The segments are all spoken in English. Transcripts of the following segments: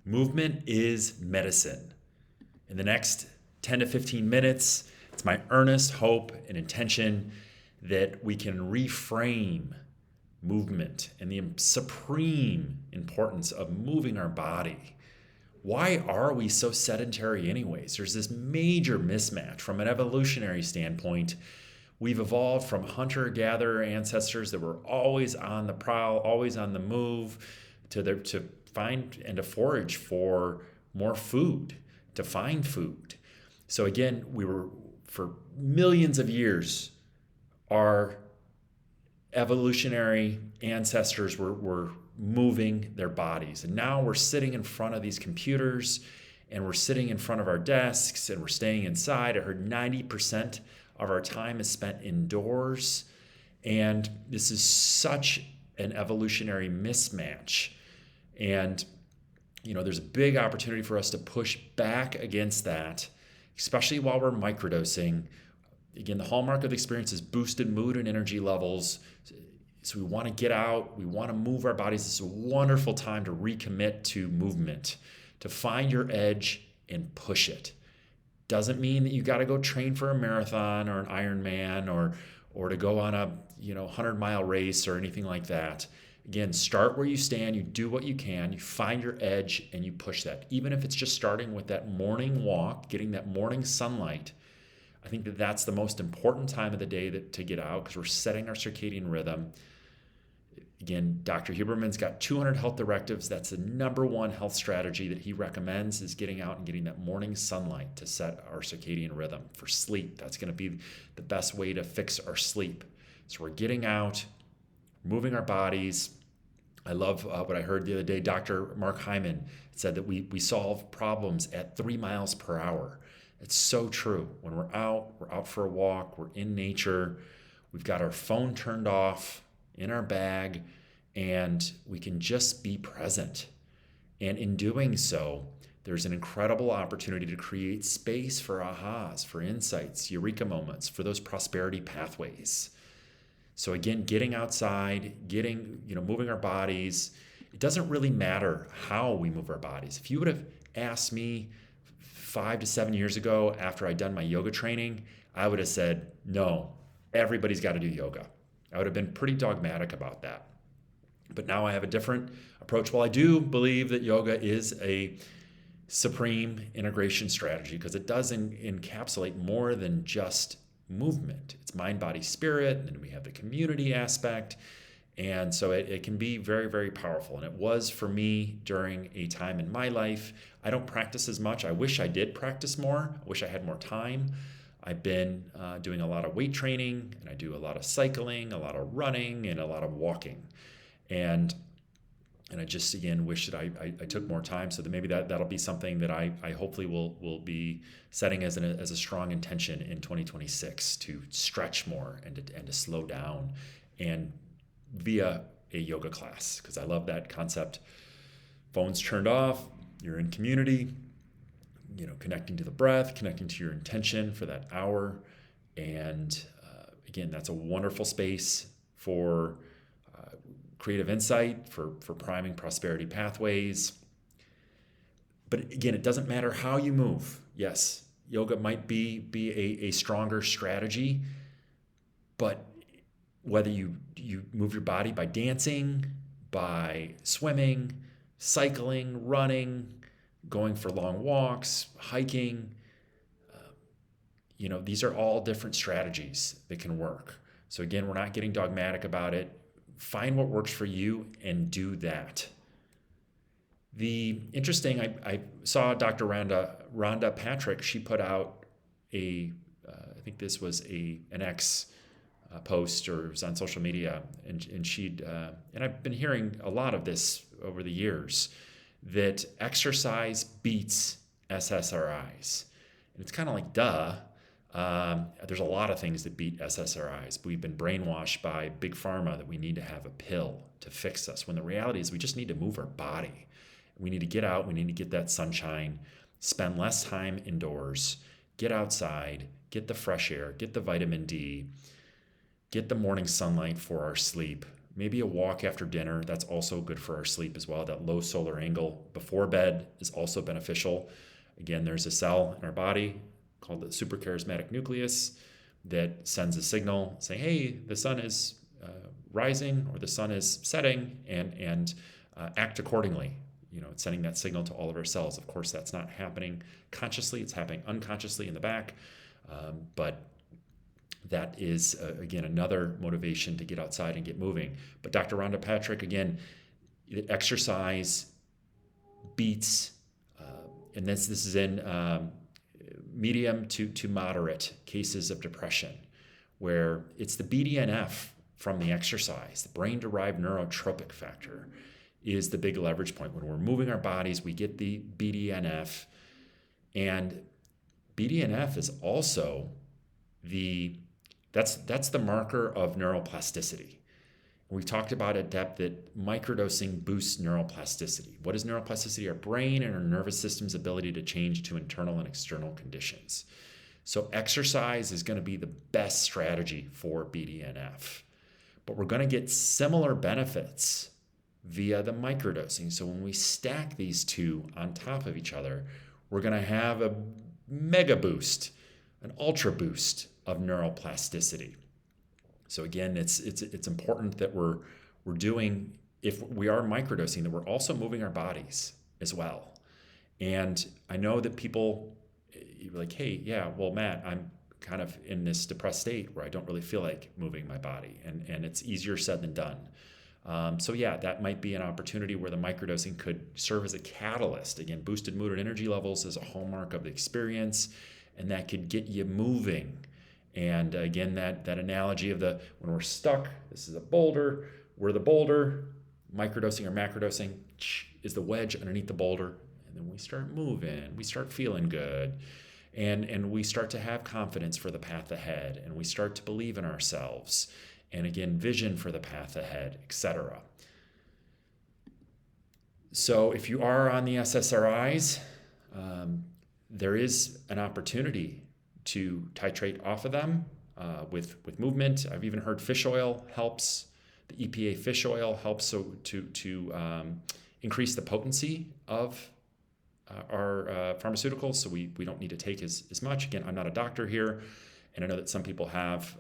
Movement is medicine. In the next 10 to 15 minutes, it's my earnest hope and intention that we can reframe movement and the supreme importance of moving our body. Why are we so sedentary anyways? There's this major mismatch from an evolutionary standpoint. We've evolved from hunter-gatherer ancestors that were always on the prowl, always on the move, to find and to forage for more food, to find food. So again, we were, for millions of years, our evolutionary ancestors were moving their bodies. And now we're sitting in front of these computers, and we're sitting in front of our desks, and we're staying inside. I heard 90% of our time is spent indoors. And this is such an evolutionary mismatch. And, there's a big opportunity for us to push back against that, especially while we're microdosing. Again, the hallmark of the experience is boosted mood and energy levels. So we want to get out, we want to move our bodies. This is a wonderful time to recommit to movement, to find your edge and push it. Doesn't mean that you got to go train for a marathon or an Ironman or to go on a 100-mile race or anything like that. Again, start where you stand, you do what you can, you find your edge and you push that. Even if it's just starting with that morning walk, getting that morning sunlight, I think that that's the most important time of the day to get out, because we're setting our circadian rhythm. Again, Dr. Huberman's got 200 health directives. That's the number one health strategy that he recommends, is getting out and getting that morning sunlight to set our circadian rhythm for sleep. That's going to be the best way to fix our sleep. So we're getting out, moving our bodies. I love what I heard the other day. Dr. Mark Hyman said that we solve problems at 3 miles per hour. It's so true. When we're out for a walk, we're in nature, we've got our phone turned off in our bag, and we can just be present. And in doing so, there's an incredible opportunity to create space for ahas, for insights, eureka moments, for those prosperity pathways. So again, getting outside, moving our bodies. It doesn't really matter how we move our bodies. If you would have asked me 5 to 7 years ago after I'd done my yoga training, I would have said, no, everybody's got to do yoga. I would have been pretty dogmatic about that. But now I have a different approach. While I do believe that yoga is a supreme integration strategy, because it does encapsulate more than just movement. It's mind, body, spirit, and then we have the community aspect. And so it can be very, very powerful. And it was for me during a time in my life. I don't practice as much. I wish I did practice more. I wish I had more time. I've been doing a lot of weight training, and I do a lot of cycling, a lot of running, and a lot of walking. And I just, again, wish that I took more time, so that maybe that'll be something that I hopefully will be setting as a strong intention in 2026, to stretch more and to slow down, and via a yoga class, because I love that concept. Phones turned off, you're in community, connecting to the breath, connecting to your intention for that hour. And again, that's a wonderful space for creative insight, for priming prosperity pathways. But again, it doesn't matter how you move. Yes, yoga might be a stronger strategy, but whether you move your body by dancing, by swimming, cycling, running, going for long walks, hiking, these are all different strategies that can work. So again, we're not getting dogmatic about it. Find what works for you and do that. I saw Dr. Rhonda Patrick. She put out I think this was an X post, or it was on social media, and I've been hearing a lot of this over the years, that exercise beats SSRIs. And it's kind of like, duh. There's a lot of things that beat SSRIs. We've been brainwashed by big pharma that we need to have a pill to fix us, when the reality is we just need to move our body. We need to get out. We need to get that sunshine, spend less time indoors, get outside, get the fresh air, get the vitamin D, get the morning sunlight for our sleep. maybe a walk after dinner. That's also good for our sleep as well. That low solar angle before bed is also beneficial. Again, there's a cell in our body called the suprachiasmatic nucleus that sends a signal saying, hey, the sun is rising or the sun is setting, and act accordingly. It's sending that signal to all of our cells. Of course, that's not happening consciously. It's happening unconsciously in the back. But that is, again, another motivation to get outside and get moving. But Dr. Rhonda Patrick, again, exercise beats, and this is in medium to moderate cases of depression, where it's the BDNF from the exercise, the brain-derived neurotropic factor, is the big leverage point. When we're moving our bodies, we get the BDNF, and BDNF is also that's the marker of neuroplasticity. We've talked about at depth that microdosing boosts neuroplasticity. What is neuroplasticity? Our brain and our nervous system's ability to change to internal and external conditions. So exercise is going to be the best strategy for BDNF. But we're going to get similar benefits via the microdosing. So when we stack these two on top of each other, we're going to have a mega boost, an ultra boost of neuroplasticity. So again, it's important that we're doing, if we are microdosing, that we're also moving our bodies as well. And I know that people, you're like, hey, yeah, well, Matt, I'm kind of in this depressed state where I don't really feel like moving my body, and it's easier said than done. So yeah, that might be an opportunity where the microdosing could serve as a catalyst. Again, boosted mood and energy levels is a hallmark of the experience, and that could get you moving. And again, that analogy of when we're stuck, this is a boulder, we're the boulder, microdosing or macrodosing is the wedge underneath the boulder, and then we start moving, we start feeling good, and we start to have confidence for the path ahead, and we start to believe in ourselves, and again, vision for the path ahead, etc. So if you are on the SSRIs, there is an opportunity to titrate off of them with movement. I've even heard fish oil helps. The EPA fish oil helps to increase the potency of our pharmaceuticals, so we don't need to take as much. Again, I'm not a doctor here, and I know that some people have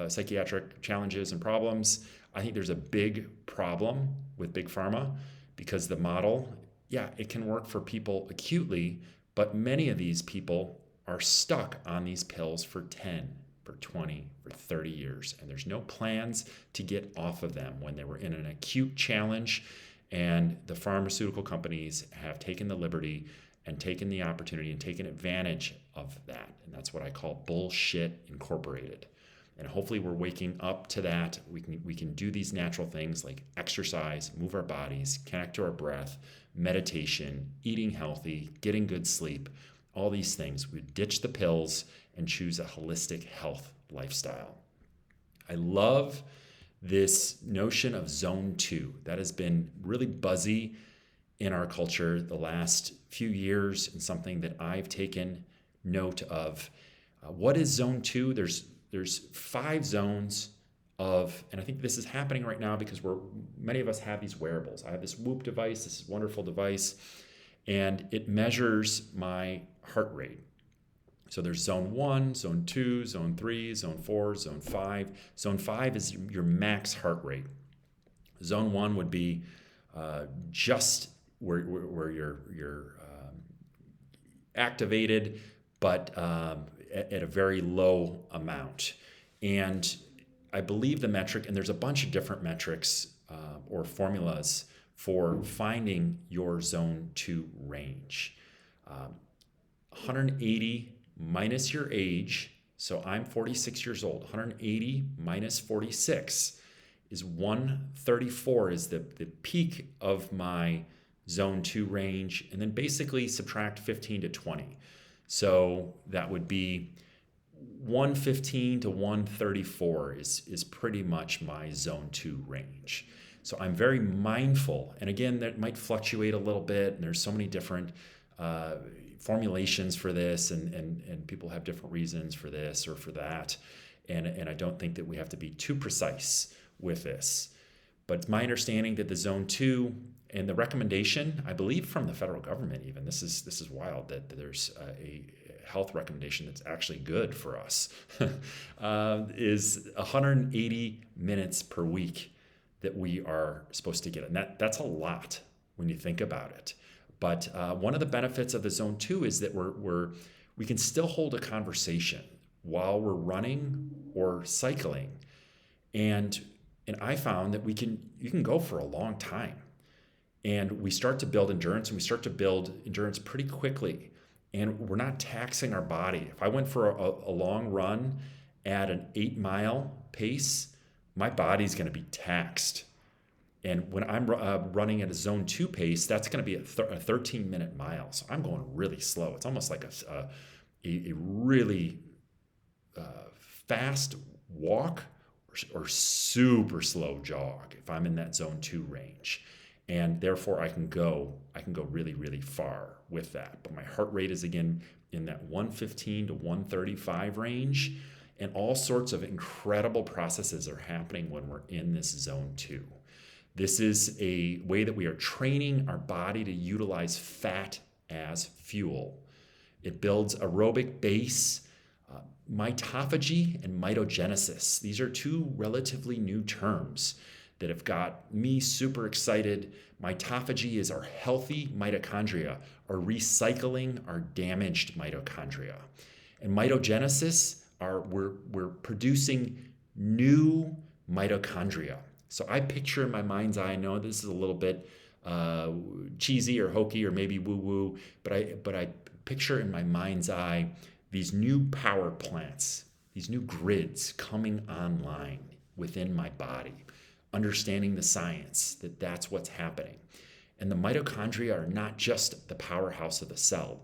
psychiatric challenges and problems. I think there's a big problem with big pharma because the model, yeah, it can work for people acutely, but many of these people are stuck on these pills for 10, for 20, for 30 years, and there's no plans to get off of them when they were in an acute challenge, and the pharmaceutical companies have taken the liberty and taken the opportunity and taken advantage of that, and that's what I call bullshit incorporated. And hopefully we're waking up to that. We can do these natural things like exercise, move our bodies, connect to our breath, meditation, eating healthy, getting good sleep, all these things. We ditch the pills and choose a holistic health lifestyle. I love this notion of zone 2. That has been really buzzy in our culture the last few years, and something that I've taken note of. What is zone 2? There's 5 zones of, and I think this is happening right now because many of us have these wearables. I have this Whoop device, this wonderful device, and it measures my heart rate. So there's zone 1, zone 2, zone 3, zone 4, zone 5. Zone 5 is your max heart rate. Zone 1 would be just where you're activated, but at a very low amount. And I believe the metric, and there's a bunch of different metrics or formulas for finding your zone 2 range. 180 minus your age, so I'm 46 years old. 180 minus 46 is 134 is the peak of my zone 2 range, and then basically subtract 15 to 20. So that would be 115 to 134 is pretty much my zone 2 range. So I'm very mindful, and again, that might fluctuate a little bit, and there's so many different formulations for this, and people have different reasons for this or for that, and I don't think that we have to be too precise with this. But it's my understanding that the zone 2 and the recommendation, I believe from the federal government even, this is wild that there's a health recommendation that's actually good for us, is 180 minutes per week that we are supposed to get. And that's a lot when you think about it. But one of the benefits of the zone 2 is that we can still hold a conversation while we're running or cycling. And I found that you can go for a long time. And we start to build endurance, and we start to build endurance pretty quickly. And we're not taxing our body. If I went for a long run at an 8-mile pace, my body's going to be taxed. And when I'm running at a zone 2 pace, that's going to be a 13-minute mile. So I'm going really slow. It's almost like a really fast walk or super slow jog if I'm in that zone 2 range. And therefore I can go really, really far with that. But my heart rate is again in that 115 to 135 range. And all sorts of incredible processes are happening when we're in this zone 2. This is a way that we are training our body to utilize fat as fuel. It builds aerobic base, mitophagy, and mitogenesis. These are two relatively new terms that have got me super excited. Mitophagy is our healthy mitochondria, or recycling our damaged mitochondria. And mitogenesis, we're producing new mitochondria. So I picture in my mind's eye, I know this is a little bit cheesy or hokey or maybe woo-woo, but I picture in my mind's eye these new power plants, these new grids coming online within my body, understanding the science that that's what's happening. And the mitochondria are not just the powerhouse of the cell,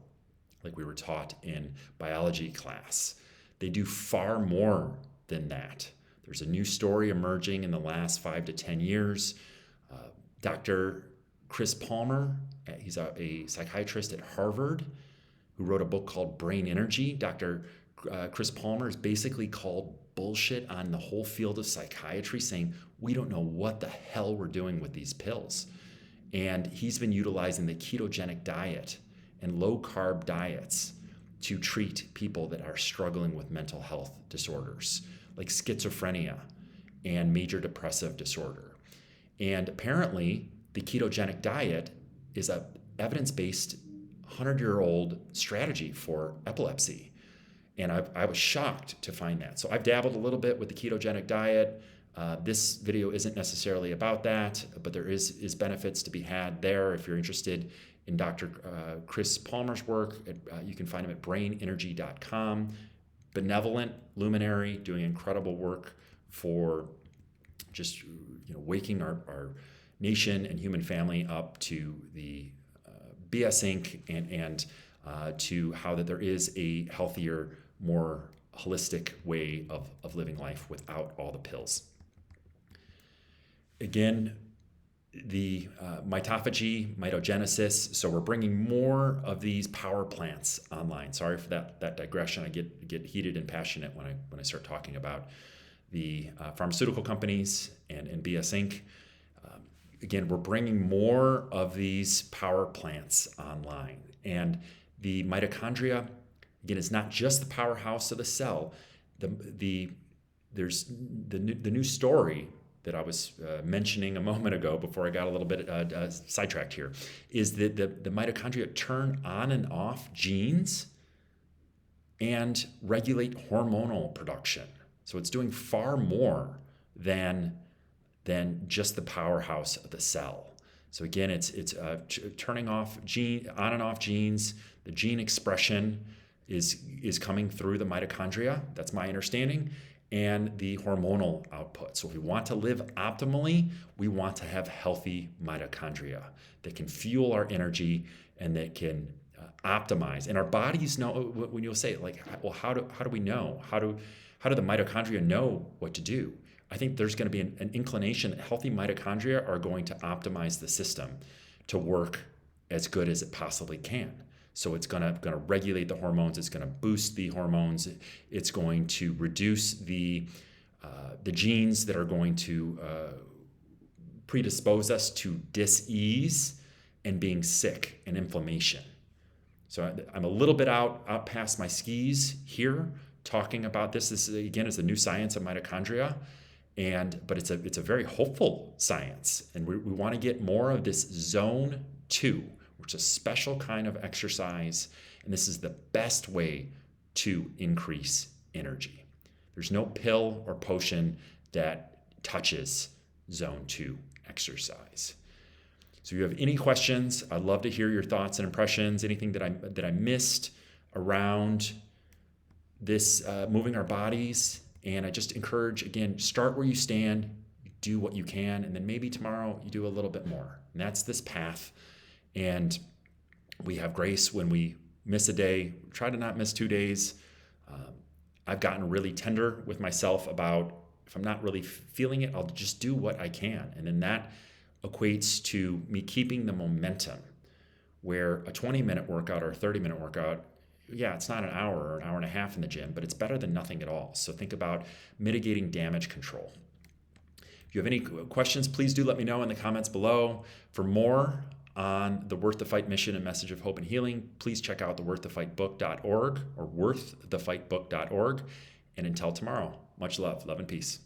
like we were taught in biology class. They do far more than that. There's a new story emerging in the last 5 to 10 years. Dr. Chris Palmer, he's a psychiatrist at Harvard who wrote a book called Brain Energy. Dr. Chris Palmer has basically called bullshit on the whole field of psychiatry, saying we don't know what the hell we're doing with these pills. And he's been utilizing the ketogenic diet and low-carb diets to treat people that are struggling with mental health disorders like schizophrenia and major depressive disorder. And apparently, the ketogenic diet is a evidence-based 100-year-old strategy for epilepsy. And I was shocked to find that. So I've dabbled a little bit with the ketogenic diet. This video isn't necessarily about that, but there is benefits to be had there. If you're interested in Dr. Chris Palmer's work, you can find him at brainenergy.com. Benevolent luminary doing incredible work for just waking our nation and human family up to the BS Inc. and to how that there is a healthier, more holistic way of living life without all the pills. Again, the mitophagy, mitogenesis. So we're bringing more of these power plants online. Sorry for that digression. I get heated and passionate when I start talking about the pharmaceutical companies and BS Inc. Again, we're bringing more of these power plants online, and the mitochondria, again, is not just the powerhouse of the cell. There's the new story that I was mentioning a moment ago before I got a little bit sidetracked here, is that the mitochondria turn on and off genes and regulate hormonal production. So it's doing far more than just the powerhouse of the cell. So again, it's turning off on and off genes. The gene expression is coming through the mitochondria. That's my understanding. And the hormonal output. So if we want to live optimally, we want to have healthy mitochondria that can fuel our energy and that can optimize. And our bodies know, when you'll say, like, well, how do we know? How do the mitochondria know what to do? I think there's going to be an inclination that healthy mitochondria are going to optimize the system to work as good as it possibly can. So it's going to regulate the hormones. It's going to boost the hormones. It's going to reduce the genes that are going to predispose us to dis-ease and being sick and inflammation. So I'm a little bit out past my skis here talking about this. This again is the new science of mitochondria, but it's a very hopeful science, and we want to get more of this zone 2, which is a special kind of exercise, and this is the best way to increase energy. There's no pill or potion that touches zone 2 exercise. So if you have any questions, I'd love to hear your thoughts and impressions, anything that I missed around this moving our bodies. And I just encourage, again, start where you stand, do what you can, and then maybe tomorrow you do a little bit more. And that's this path. And we have grace when we miss a day. Try to not miss 2 days. I've gotten really tender with myself about if I'm not really feeling it, I'll just do what I can. And then that equates to me keeping the momentum, where a 20-minute workout or a 30-minute workout, yeah, it's not an hour or an hour and a half in the gym, but it's better than nothing at all. So think about mitigating damage control. If you have any questions, please do let me know in the comments below. For more on the Worth the Fight mission and message of hope and healing, please check out the worththefightbook.org or worththefightbook.org. And until tomorrow, much love and peace.